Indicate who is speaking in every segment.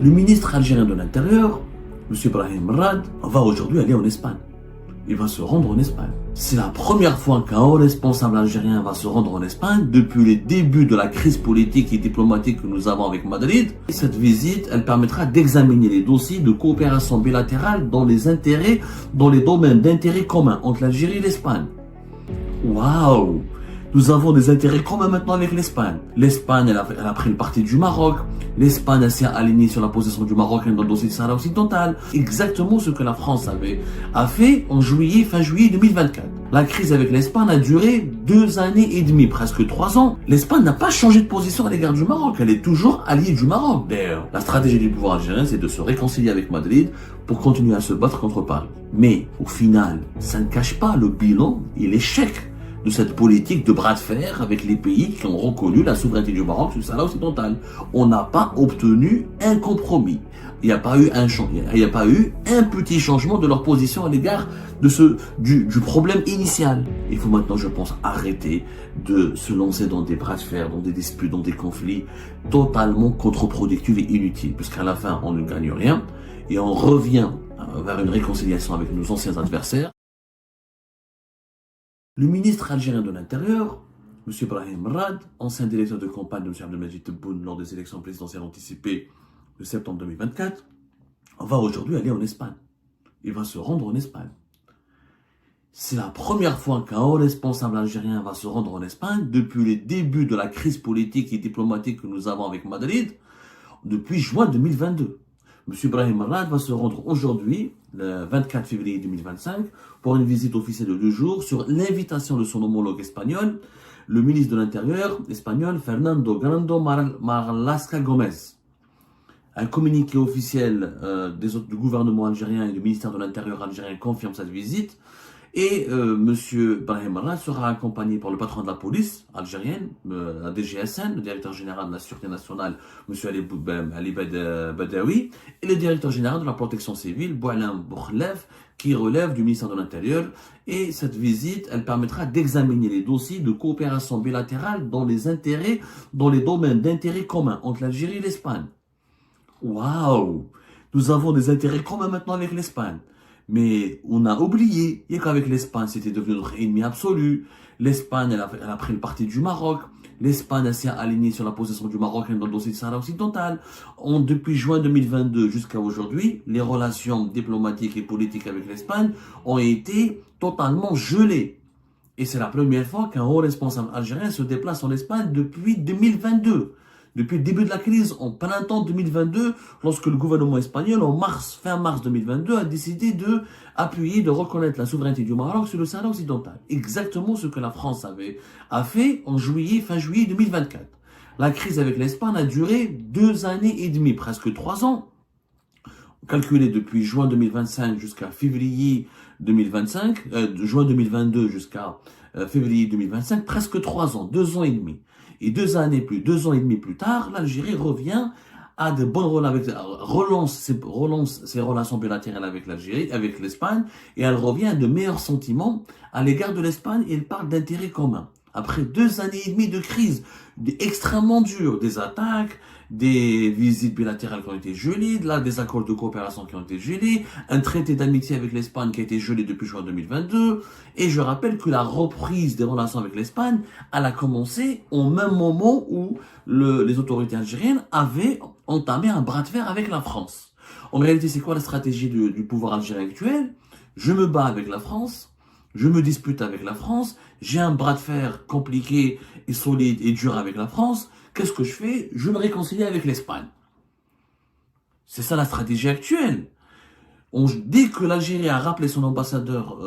Speaker 1: Le ministre algérien de l'Intérieur, M. Brahim Rad, va aujourd'hui aller en Espagne. Il va se rendre en Espagne. C'est la première fois qu'un haut responsable algérien va se rendre en Espagne depuis les débuts de la crise politique et diplomatique que nous avons avec Madrid. Et cette visite, elle permettra d'examiner les dossiers de coopération bilatérale dans les domaines d'intérêt commun entre l'Algérie et l'Espagne. Waouh! Nous avons des intérêts communs maintenant avec l'Espagne. L'Espagne, elle a pris le parti du Maroc. L'Espagne s'est alignée sur la position du Maroc dans le dossier du Sahara occidental. Exactement ce que la France a fait en fin juillet 2024. La crise avec l'Espagne a duré 2 années et demie, presque 3 ans. L'Espagne n'a pas changé de position à l'égard du Maroc. Elle est toujours alliée du Maroc. D'ailleurs, la stratégie du pouvoir algérien, c'est de se réconcilier avec Madrid pour continuer à se battre contre Paris. Mais, au final, ça ne cache pas le bilan et l'échec de cette politique de bras de fer avec les pays qui ont reconnu la souveraineté du Maroc sur le Sahara occidental. On n'a pas obtenu un compromis. Il n'y a pas eu un petit changement de leur position à l'égard du problème initial. Il faut maintenant, je pense, arrêter de se lancer dans des bras de fer, dans des disputes, dans des conflits totalement contre-productifs et inutiles, puisqu'à la fin, on ne gagne rien et on revient vers une réconciliation avec nos anciens adversaires. Le ministre algérien de l'Intérieur, M. Brahim Rad, ancien directeur de campagne de M. Abdelmadjid Tebboune lors des élections présidentielles anticipées de septembre 2024, va aujourd'hui aller en Espagne. Il va se rendre en Espagne. C'est la première fois qu'un haut responsable algérien va se rendre en Espagne depuis les débuts de la crise politique et diplomatique que nous avons avec Madrid, depuis juin 2022. M. Brahim Rad va se rendre aujourd'hui, le 24 février 2025, pour une visite officielle de 2 jours sur l'invitation de son homologue espagnol, le ministre de l'Intérieur espagnol Fernando Grande Marlaska Gomez. Un communiqué officiel du gouvernement algérien et du ministère de l'Intérieur algérien confirme cette visite. Et M. Brahim Rad sera accompagné par le patron de la police algérienne, la DGSN, le directeur général de la Sûreté nationale, M. Ali Badawi, et le directeur général de la protection civile, Boualem Boukhlef, qui relève du ministère de l'Intérieur. Et cette visite, elle permettra d'examiner les dossiers de coopération bilatérale dans les domaines d'intérêt commun entre l'Algérie et l'Espagne. Waouh! Nous avons des intérêts communs maintenant avec l'Espagne. Mais on a oublié qu'avec l'Espagne, c'était devenu notre ennemi absolu. L'Espagne, elle a pris le parti du Maroc. L'Espagne s'est alignée sur la position du Maroc dans le dossier du Sahara occidental. Depuis juin 2022 jusqu'à aujourd'hui, les relations diplomatiques et politiques avec l'Espagne ont été totalement gelées. Et c'est la première fois qu'un haut responsable algérien se déplace en Espagne depuis 2022. Depuis le début de la crise, en printemps 2022, lorsque le gouvernement espagnol, fin mars 2022, a décidé de reconnaître la souveraineté du Maroc sur le Sahara occidental. Exactement ce que la France a fait en fin juillet 2024. La crise avec l'Espagne a duré 2 années et demie, presque 3 ans. Calculé depuis juin 2025 jusqu'à février 2025, juin 2022 jusqu'à février 2025, presque 3 ans, 2 ans et demi. Et 2 ans et demi plus tard, l'Algérie revient à de bonnes relance ses relations bilatérales avec l'Algérie, avec l'Espagne, et elle revient à de meilleurs sentiments à l'égard de l'Espagne, et elle parle d'intérêts communs. Après 2 années et demie de crise extrêmement dure, des attaques, des visites bilatérales qui ont été gelées, des accords de coopération qui ont été gelés, un traité d'amitié avec l'Espagne qui a été gelé depuis juin 2022. Et je rappelle que la reprise des relations avec l'Espagne, elle a commencé au même moment où les autorités algériennes avaient entamé un bras de fer avec la France. En réalité, c'est quoi la stratégie du pouvoir algérien actuel? Je me bats avec la France. Je me dispute avec la France, j'ai un bras de fer compliqué et solide et dur avec la France. Qu'est-ce que je fais? Je me réconcilie avec l'Espagne. C'est ça la stratégie actuelle. Dès que l'Algérie a rappelé son ambassadeur,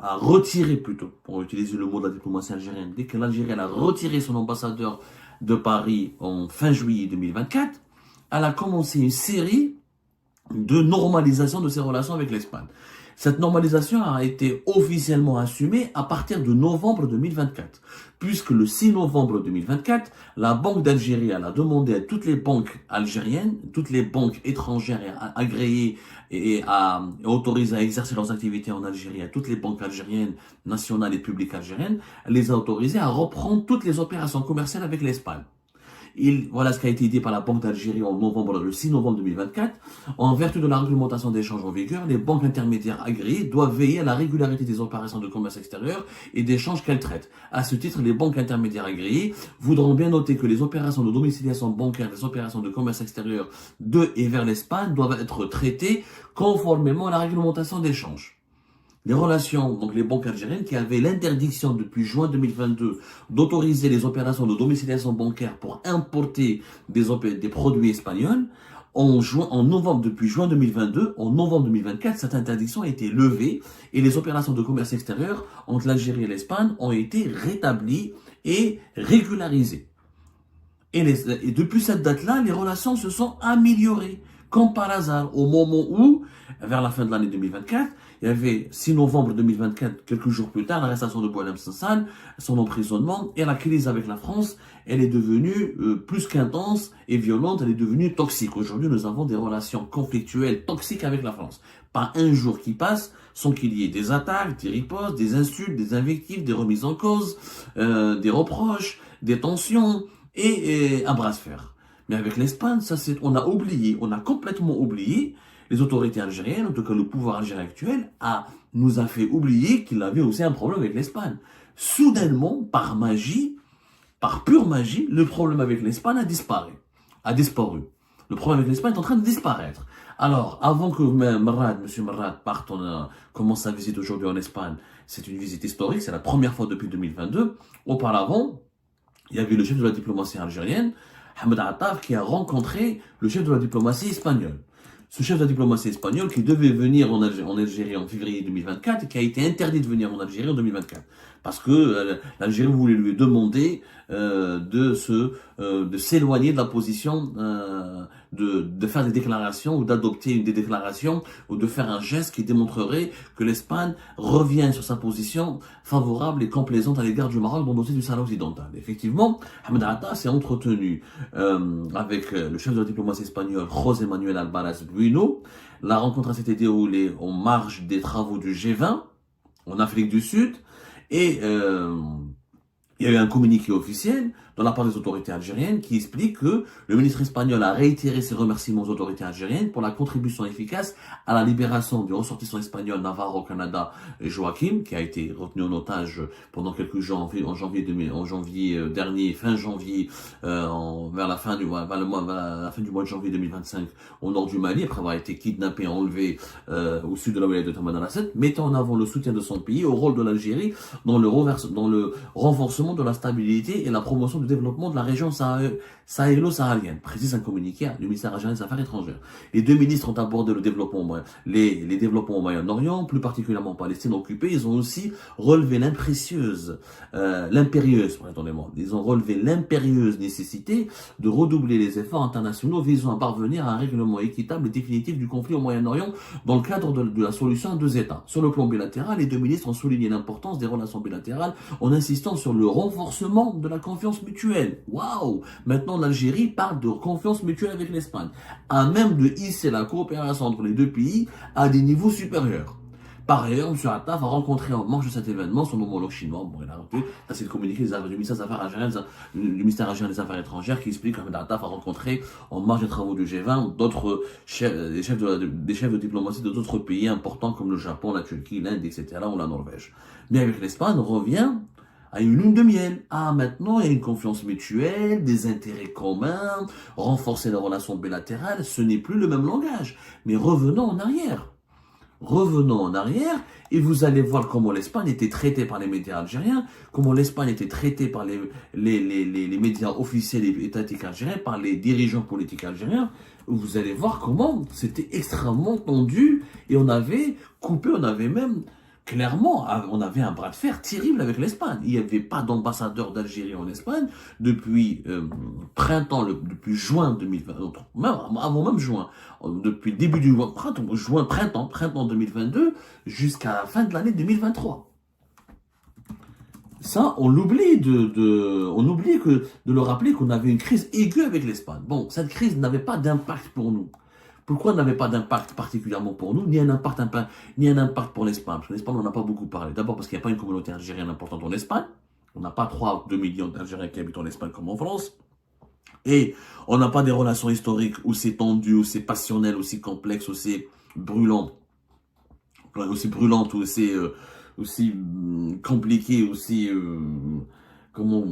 Speaker 1: a retiré plutôt, pour utiliser le mot de la diplomatie algérienne, dès que l'Algérie a retiré son ambassadeur de Paris en fin juillet 2024, elle a commencé une série de normalisation de ses relations avec l'Espagne. Cette normalisation a été officiellement assumée à partir de novembre 2024, puisque le 6 novembre 2024, la Banque d'Algérie a demandé à toutes les banques algériennes, toutes les banques étrangères agréées et autorisées à exercer leurs activités en Algérie, à toutes les banques algériennes, nationales et publiques algériennes, elle les a autorisées à reprendre toutes les opérations commerciales avec l'Espagne. Voilà ce qui a été dit par la Banque d'Algérie le 6 novembre 2024. En vertu de la réglementation d'échange en vigueur, les banques intermédiaires agréées doivent veiller à la régularité des opérations de commerce extérieur et d'échange qu'elles traitent. À ce titre, les banques intermédiaires agréées voudront bien noter que les opérations de domiciliation bancaire, les opérations de commerce extérieur de et vers l'Espagne doivent être traitées conformément à la réglementation d'échange. Les relations, donc les banques algériennes qui avaient l'interdiction depuis juin 2022 d'autoriser les opérations de domiciliation bancaire pour importer des produits espagnols, depuis juin 2022, en novembre 2024, cette interdiction a été levée et les opérations de commerce extérieur entre l'Algérie et l'Espagne ont été rétablies et régularisées. Et depuis cette date-là, les relations se sont améliorées. Comme par hasard, au moment où, vers la fin de l'année 2024, il y avait 6 novembre 2024, quelques jours plus tard, l'arrestation de Boualem Sansal, son emprisonnement et la crise avec la France, elle est devenue plus qu'intense et violente, elle est devenue toxique. Aujourd'hui, nous avons des relations conflictuelles toxiques avec la France. Pas un jour qui passe sans qu'il y ait des attaques, des ripostes, des insultes, des invectives, des remises en cause, des reproches, des tensions et un bras de fer. Mais avec l'Espagne, on a complètement oublié. Les autorités algériennes, en tout cas le pouvoir algérien actuel, nous a fait oublier qu'il avait aussi un problème avec l'Espagne. Soudainement, par magie, par pure magie, le problème avec l'Espagne a disparu. Le problème avec l'Espagne est en train de disparaître. Alors, avant que M. Merad commence sa visite aujourd'hui en Espagne, c'est une visite historique, c'est la première fois depuis 2022. Auparavant, il y avait le chef de la diplomatie algérienne, Hamad Attaf, qui a rencontré le chef de la diplomatie espagnole. Ce chef de la diplomatie espagnole qui devait venir en Algérie en février 2024 et qui a été interdit de venir en Algérie en 2024. Parce que l'Algérie voulait lui demander de s'éloigner de la position, de faire des déclarations ou d'adopter des déclarations ou de faire un geste qui démontrerait que l'Espagne revient sur sa position favorable et complaisante à l'égard du Maroc dans le dossier du Sahara occidental. Effectivement, Hamad Atta s'est entretenu avec le chef de la diplomatie espagnole, José Manuel Albaraz Bueno. La rencontre s'était déroulée en marge des travaux du G20 en Afrique du Sud et il y a eu un communiqué officiel de la part des autorités algériennes qui explique que le ministre espagnol a réitéré ses remerciements aux autorités algériennes pour la contribution efficace à la libération du ressortissant espagnol Navarro Canada Joaquim, qui a été retenu en otage pendant quelques jours en janvier dernier, fin janvier, vers la fin du mois de janvier 2025 au nord du Mali, après avoir été kidnappé et enlevé au sud de la wilaya de Tamanrasset, mettant en avant le soutien de son pays au rôle de l'Algérie dans le renforcement de la stabilité et la promotion du développement de la région sahélo-saharienne, précise un communiqué du ministère algérien des Affaires étrangères. Les deux ministres ont abordé le développement, les développements au Moyen-Orient, plus particulièrement en Palestine occupée. Ils ont aussi relevé l'impérieuse nécessité de redoubler les efforts internationaux visant à parvenir à un règlement équitable et définitif du conflit au Moyen-Orient dans le cadre de la solution à deux États. Sur le plan bilatéral, les deux ministres ont souligné l'importance des relations bilatérales en insistant sur le renforcement de la confiance mutuelle. Waouh! Maintenant, l'Algérie parle de confiance mutuelle avec l'Espagne, à même de hisser la coopération entre les deux pays à des niveaux supérieurs. Par ailleurs, M. Attaf a rencontré en marge de cet événement son homologue chinois. Bon, il a arrêté. Ça, c'est le communiqué du ministère algérien des Affaires étrangères qui explique que M. Attaf a rencontré en marge des travaux du G20 des chefs de diplomatie de d'autres pays importants comme le Japon, la Turquie, l'Inde, etc. ou la Norvège. Mais avec l'Espagne, on revient à une lune de miel. Maintenant, il y a une confiance mutuelle, des intérêts communs, renforcer les relations bilatérales. Ce n'est plus le même langage. Mais revenons en arrière. Et vous allez voir comment l'Espagne était traitée par les médias algériens, comment l'Espagne était traitée par les médias officiels et étatiques algériens, par les dirigeants politiques algériens. Vous allez voir comment c'était extrêmement tendu et on avait même clairement, on avait un bras de fer terrible avec l'Espagne. Il n'y avait pas d'ambassadeur d'Algérie en Espagne depuis depuis juin 2020, même avant juin, depuis le début du printemps 2022, jusqu'à la fin de l'année 2023. Ça, on oublie de le rappeler qu'on avait une crise aiguë avec l'Espagne. Bon, cette crise n'avait pas d'impact pour nous. Pourquoi elle n'avait pas d'impact particulièrement pour nous, ni un impact pour l'Espagne? Parce que l'Espagne, on n'a pas beaucoup parlé. D'abord parce qu'il n'y a pas une communauté algérienne importante en Espagne. On n'a pas 2 millions d'Algériens qui habitent en Espagne comme en France. Et on n'a pas des relations historiques aussi tendues, aussi passionnelles, aussi complexes, aussi brûlantes, aussi compliquées, aussi comment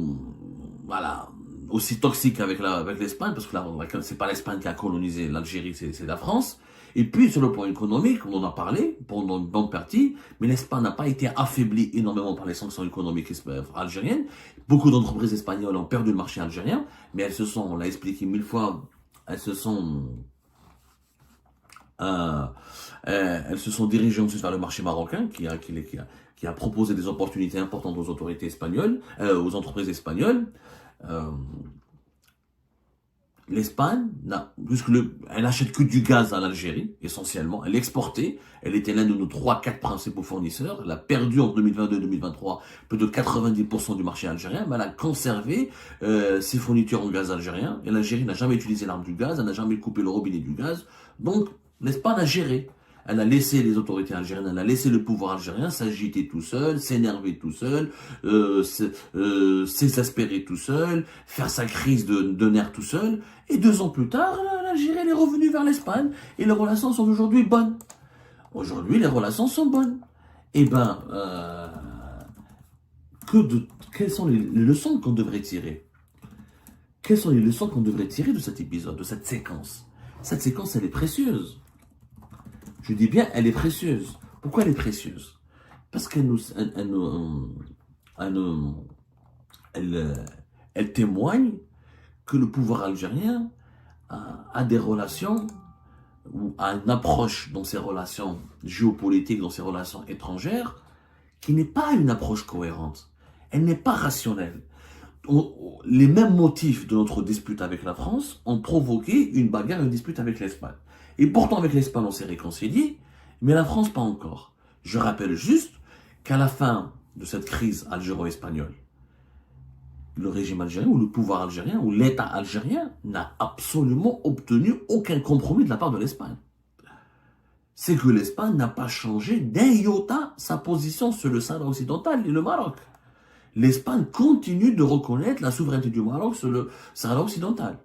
Speaker 1: voilà, aussi toxiques avec l'Espagne, parce que là, c'est pas l'Espagne qui a colonisé l'Algérie, c'est la France. Et puis, sur le plan économique, on en a parlé pendant une bonne partie, mais l'Espagne n'a pas été affaiblie énormément par les sanctions économiques algériennes. Beaucoup d'entreprises espagnoles ont perdu le marché algérien, mais on l'a expliqué 1000 fois, elles se sont, euh, elles se sont dirigées ensuite vers le marché marocain, qui a proposé des opportunités importantes aux autorités espagnoles, aux entreprises espagnoles. Euh, L'Espagne, elle achète que du gaz à l'Algérie, essentiellement. Elle exportait. Elle était l'un de nos 3-4 principaux fournisseurs. Elle a perdu en 2022-2023 plus de 90% du marché algérien, mais elle a conservé ses fournitures en gaz algérien. Et l'Algérie n'a jamais utilisé l'arme du gaz, elle n'a jamais coupé le robinet du gaz. Donc, l'Espagne a géré. Elle a laissé les autorités algériennes, elle a laissé le pouvoir algérien s'agiter tout seul, s'énerver tout seul, s'exaspérer tout seul, faire sa crise de nerfs tout seul. Et 2 ans plus tard, l'Algérie est revenue vers l'Espagne et les relations sont aujourd'hui bonnes. Aujourd'hui, les relations sont bonnes. Eh ben, quelles sont les leçons qu'on devrait tirer? Quelles sont les leçons qu'on devrait tirer de cet épisode, de cette séquence? Cette séquence, elle est précieuse. Je dis bien, elle est précieuse. Pourquoi elle est précieuse? Parce elle témoigne que le pouvoir algérien a des relations ou a une approche dans ses relations géopolitiques, dans ses relations étrangères, qui n'est pas une approche cohérente. Elle n'est pas rationnelle. Les mêmes motifs de notre dispute avec la France ont provoqué une bagarre, une dispute avec l'Espagne. Et pourtant, avec l'Espagne, on s'est réconcilié, mais la France, pas encore. Je rappelle juste qu'à la fin de cette crise algéro-espagnole, le régime algérien ou le pouvoir algérien ou l'État algérien n'a absolument obtenu aucun compromis de la part de l'Espagne. C'est que l'Espagne n'a pas changé d'un iota sa position sur le Sahara occidental et le Maroc. L'Espagne continue de reconnaître la souveraineté du Maroc sur le Sahara occidental.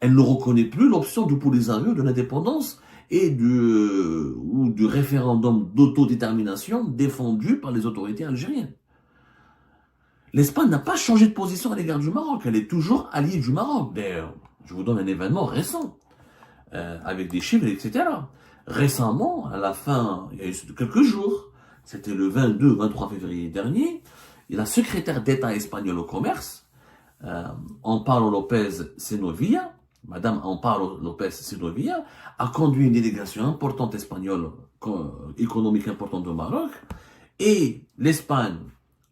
Speaker 1: Elle ne reconnaît plus l'option du Polisario, de l'indépendance et du référendum d'autodétermination défendu par les autorités algériennes. L'Espagne n'a pas changé de position à l'égard du Maroc. Elle est toujours alliée du Maroc. D'ailleurs, je vous donne un événement récent, avec des chiffres, etc. Récemment, à la fin, il y a eu quelques jours, c'était le 22-23 février dernier, la secrétaire d'État espagnole au commerce, Amparo López Segovia, Madame Amparo López Segovia, a conduit une délégation importante espagnole, économique importante au Maroc, et l'Espagne,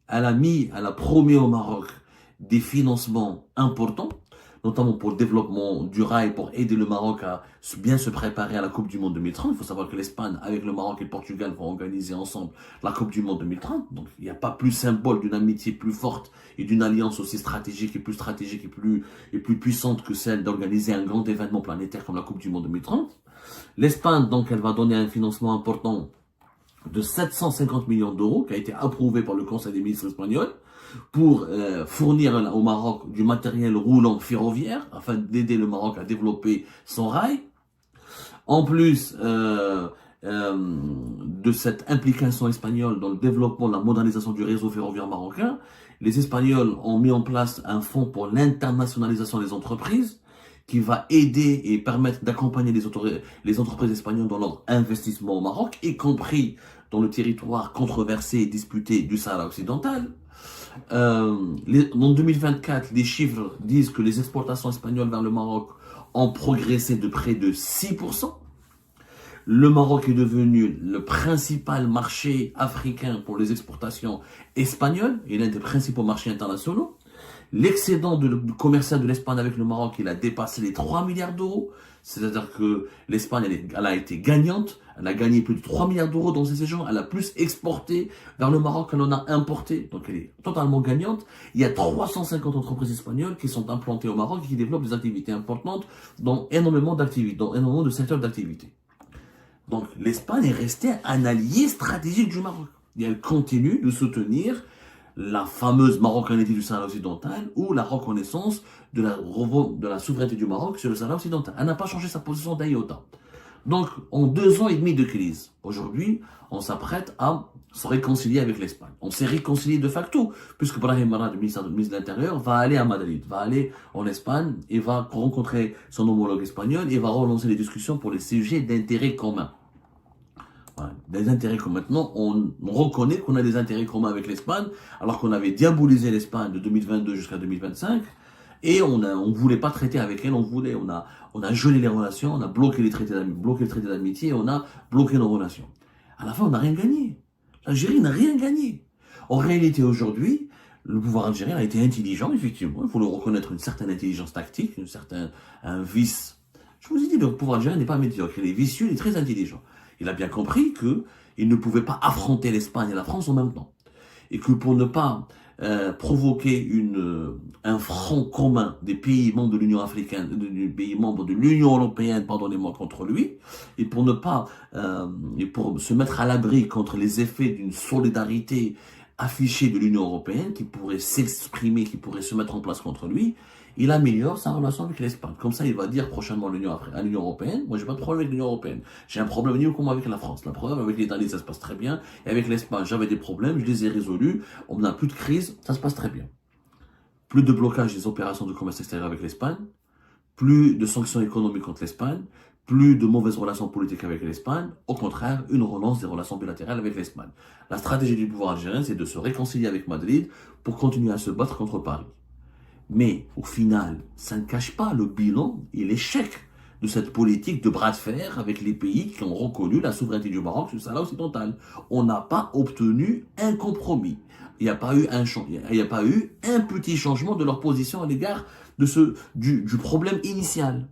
Speaker 1: elle a promis au Maroc des financements importants, notamment pour le développement du rail, pour aider le Maroc à bien se préparer à la Coupe du Monde 2030. Il faut savoir que l'Espagne, avec le Maroc et le Portugal, vont organiser ensemble la Coupe du Monde 2030. Donc, il n'y a pas plus symbole d'une amitié plus forte et d'une alliance aussi stratégique et plus puissante que celle d'organiser un grand événement planétaire comme la Coupe du Monde 2030. L'Espagne, donc, elle va donner un financement important de 750 millions d'euros qui a été approuvé par le Conseil des ministres espagnol pour fournir au Maroc du matériel roulant ferroviaire afin d'aider le Maroc à développer son rail. En plus de cette implication espagnole dans le développement, la modernisation du réseau ferroviaire marocain, les Espagnols ont mis en place un fonds pour l'internationalisation des entreprises qui va aider et permettre d'accompagner les entreprises espagnoles dans leur investissement au Maroc, y compris dans le territoire controversé et disputé du Sahara occidental. En 2024, les chiffres disent que les exportations espagnoles vers le Maroc ont progressé de près de 6%. Le Maroc est devenu le principal marché africain pour les exportations espagnoles et l'un des principaux marchés internationaux. L'excédent commercial de l'Espagne avec le Maroc, il a dépassé les 3 milliards d'euros. C'est-à-dire que l'Espagne, elle a été gagnante. Elle a gagné plus de 3 milliards d'euros dans ses séjours. Elle a plus exporté vers le Maroc qu'elle en a importé. Donc elle est totalement gagnante. Il y a 350 entreprises espagnoles qui sont implantées au Maroc et qui développent des activités importantes dans énormément d'activités, dans énormément de secteurs d'activité. Donc l'Espagne est restée un allié stratégique du Maroc. Et elle continue de soutenir la fameuse marocanité du Sahara occidental ou la reconnaissance de la souveraineté du Maroc sur le Sahara occidental. Elle n'a pas changé sa position d'un iota. Donc, en 2 ans et demi de crise, aujourd'hui, on s'apprête à se réconcilier avec l'Espagne. On s'est réconcilié de facto, puisque Brahim Marad, le ministre de l'Intérieur, va aller à Madrid, va aller en Espagne et va rencontrer son homologue espagnol et va relancer les discussions pour les sujets d'intérêt commun. Voilà, des intérêts communs. Maintenant, on reconnaît qu'on a des intérêts communs avec l'Espagne, alors qu'on avait diabolisé l'Espagne de 2022 jusqu'à 2025, et on ne voulait pas traiter avec elle, on a gelé les relations, on a bloqué le traité d'amitié, on a bloqué nos relations. À la fin, on n'a rien gagné. L'Algérie n'a rien gagné. En réalité, aujourd'hui, le pouvoir algérien a été intelligent, effectivement. Il faut le reconnaître, une certaine intelligence tactique, un vice. Je vous ai dit, le pouvoir algérien n'est pas médiocre. Il est vicieux, il est très intelligent. Il a bien compris qu'il ne pouvait pas affronter l'Espagne et la France en même temps. Et que pour ne pas provoquer un front commun des pays membres de l'Union africaine, des pays membres de l'Union européenne, pardonnez-moi, contre lui, et pour ne pas, et pour se mettre à l'abri contre les effets d'une solidarité affichée de l'Union européenne qui pourrait s'exprimer, qui pourrait se mettre en place contre lui, il améliore sa relation avec l'Espagne. Comme ça, il va dire prochainement à l'Union européenne, moi j'ai pas de problème avec l'Union européenne. J'ai un problème uniquement avec la France. La preuve, avec l'Italie, ça se passe très bien. Et avec l'Espagne, j'avais des problèmes, je les ai résolus. On n'a plus de crise, ça se passe très bien. Plus de blocage des opérations de commerce extérieur avec l'Espagne, plus de sanctions économiques contre l'Espagne, plus de mauvaises relations politiques avec l'Espagne, au contraire, une relance des relations bilatérales avec l'Espagne. La stratégie du pouvoir algérien, c'est de se réconcilier avec Madrid pour continuer à se battre contre Paris. Mais au final, ça ne cache pas le bilan et l'échec de cette politique de bras de fer avec les pays qui ont reconnu la souveraineté du Maroc sur le Sahara occidental. On n'a pas obtenu un compromis. Il n'y a pas eu un petit changement de leur position à l'égard du problème initial,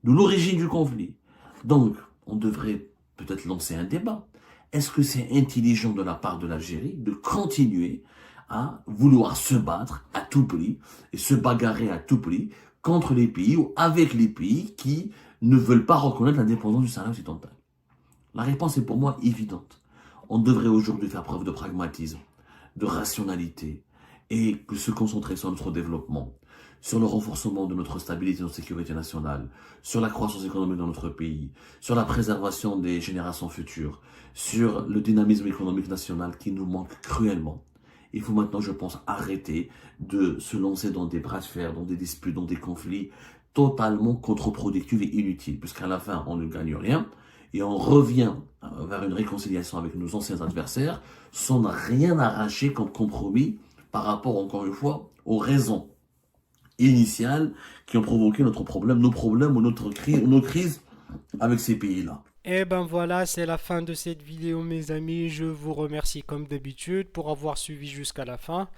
Speaker 1: de l'origine du conflit. Donc, on devrait peut-être lancer un débat. Est-ce que c'est intelligent de la part de l'Algérie de continuer à vouloir se battre à tout prix et se bagarrer à tout prix contre les pays ou avec les pays qui ne veulent pas reconnaître l'indépendance du Sahara occidental? La réponse est pour moi évidente. On devrait aujourd'hui faire preuve de pragmatisme, de rationalité et se concentrer sur notre développement, sur le renforcement de notre stabilité et de notre sécurité nationale, sur la croissance économique dans notre pays, sur la préservation des générations futures, sur le dynamisme économique national qui nous manque cruellement. Il faut maintenant, je pense, arrêter de se lancer dans des bras de fer, dans des disputes, dans des conflits totalement contre-productifs et inutiles, puisqu'à la fin, on ne gagne rien et on revient vers une réconciliation avec nos anciens adversaires sans rien arracher comme compromis par rapport, encore une fois, aux raisons initiales qui ont provoqué notre problème, nos problèmes ou nos crises avec ces pays-là.
Speaker 2: Et ben voilà, c'est la fin de cette vidéo mes amis. Je vous remercie comme d'habitude pour avoir suivi jusqu'à la fin.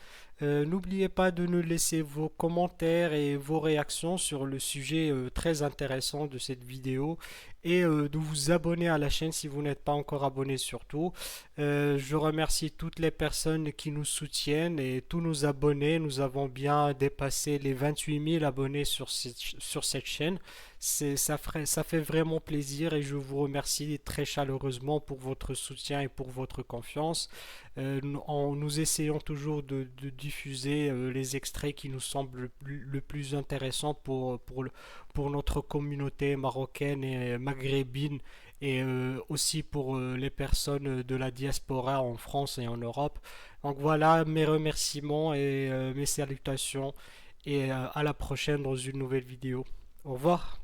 Speaker 2: N'oubliez pas de nous laisser vos commentaires et vos réactions sur le sujet très intéressant de cette vidéo et de vous abonner à la chaîne si vous n'êtes pas encore abonné surtout. Je remercie toutes les personnes qui nous soutiennent et tous nos abonnés. Nous avons bien dépassé les 28 000 abonnés sur cette chaîne. Ça fait vraiment plaisir et je vous remercie très chaleureusement pour votre soutien et pour votre confiance. Nous essayons toujours de diffuser les extraits qui nous semblent le plus intéressants pour notre communauté marocaine et maghrébine et aussi pour les personnes de la diaspora en France et en Europe. Donc voilà mes remerciements et mes salutations et à la prochaine dans une nouvelle vidéo. Au revoir.